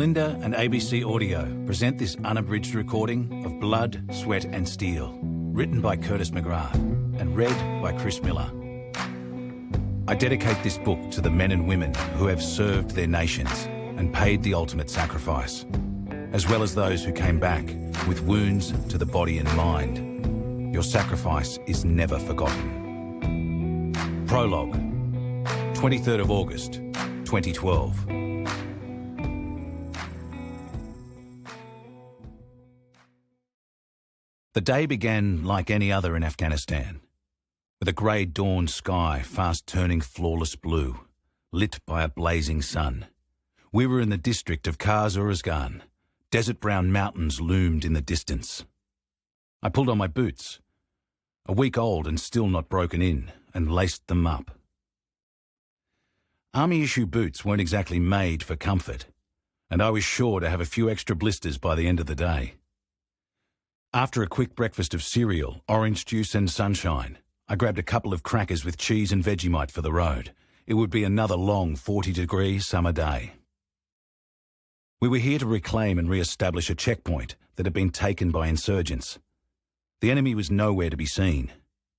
Bolinda and ABC Audio present this unabridged recording of Blood, Sweat and Steel, written by Curtis McGrath and read by Chris Miller. I dedicate this book to the men and women who have served their nations and paid the ultimate sacrifice, as well as those who came back with wounds to the body and mind. Your sacrifice is never forgotten. Prologue, 23rd of August, 2012. The day began like any other in Afghanistan, with a grey dawn sky fast turning flawless blue, lit by a blazing sun. We were in the district of Kaz-Uruzgan. Desert-brown mountains loomed in the distance. I pulled on my boots, a week old and still not broken in, and laced them up. Army-issue boots weren't exactly made for comfort, and I was sure to have a few extra blisters by the end of the day. After a quick breakfast of cereal, orange juice and sunshine, I grabbed a couple of crackers with cheese and Vegemite for the road. It would be another long 40-degree summer day. We were here to reclaim and re-establish a checkpoint that had been taken by insurgents. The enemy was nowhere to be seen.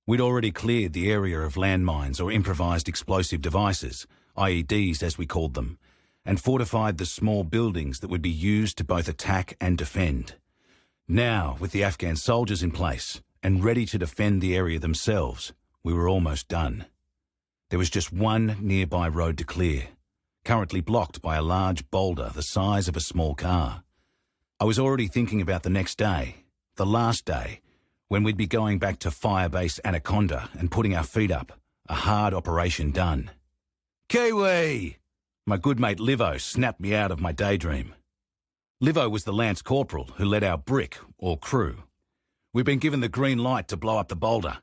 We'd already cleared the area of landmines or improvised explosive devices, IEDs as we called them, and fortified the small buildings that would be used to both attack and defend. Now, with the Afghan soldiers in place and ready to defend the area themselves, we were almost done. There was just one nearby road to clear, currently blocked by a large boulder the size of a small car. I was already thinking about the next day, the last day, when we'd be going back to Firebase Anaconda and putting our feet up, a hard operation done. Kiwi! My good mate Livo snapped me out of my daydream. Livo was the Lance Corporal who led our brick, or crew. We've been given the green light to blow up the boulder.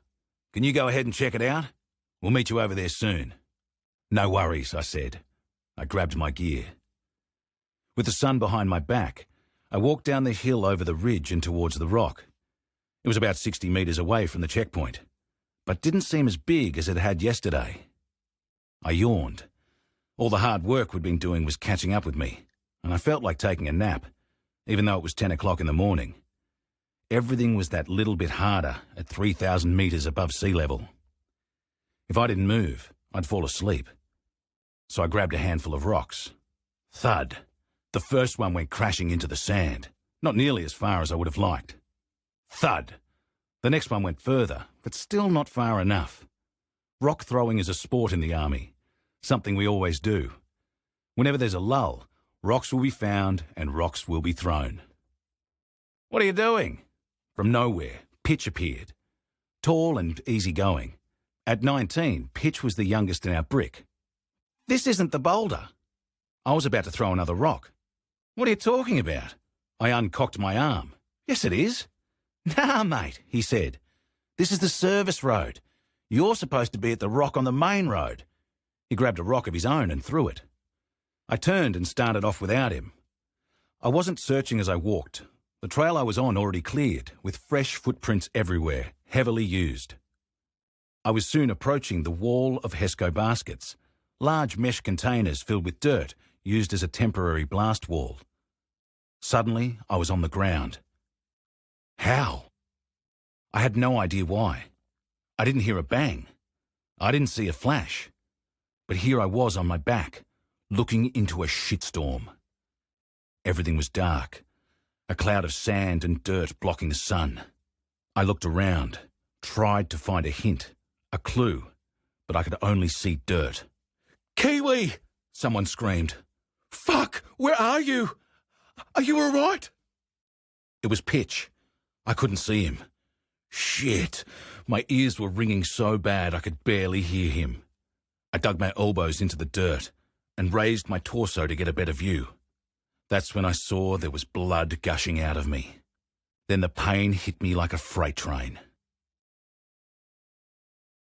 Can you go ahead and check it out? We'll meet you over there soon. No worries, I said. I grabbed my gear. With the sun behind my back, I walked down the hill over the ridge and towards the rock. It was about 60 metres away from the checkpoint, but didn't seem as big as it had yesterday. I yawned. All the hard work we'd been doing was catching up with me, and I felt like taking a nap, even though it was 10 o'clock in the morning. Everything was that little bit harder at 3,000 metres above sea level. If I didn't move, I'd fall asleep. So I grabbed a handful of rocks. Thud. The first one went crashing into the sand, not nearly as far as I would have liked. Thud. The next one went further, but still not far enough. Rock throwing is a sport in the army, something we always do. Whenever there's a lull, rocks will be found and rocks will be thrown. What are you doing? From nowhere, Pitch appeared. Tall and easygoing. At 19, Pitch was the youngest in our brick. This isn't the boulder. I was about to throw another rock. What are you talking about? I uncocked my arm. Yes, it is. Nah, mate, he said. This is the service road. You're supposed to be at the rock on the main road. He grabbed a rock of his own and threw it. I turned and started off without him. I wasn't searching as I walked. The trail I was on already cleared, with fresh footprints everywhere, heavily used. I was soon approaching the wall of HESCO baskets, large mesh containers filled with dirt used as a temporary blast wall. Suddenly, I was on the ground. How? I had no idea why. I didn't hear a bang. I didn't see a flash. But here I was on my back, looking into a shitstorm. Everything was dark, a cloud of sand and dirt blocking the sun. I looked around, tried to find a hint, a clue, but I could only see dirt. Kiwi! Someone screamed. Fuck! Where are you? Are you all right? It was Pitch. I couldn't see him. Shit! My ears were ringing so bad I could barely hear him. I dug my elbows into the dirt and raised my torso to get a better view. That's when I saw there was blood gushing out of me. Then the pain hit me like a freight train.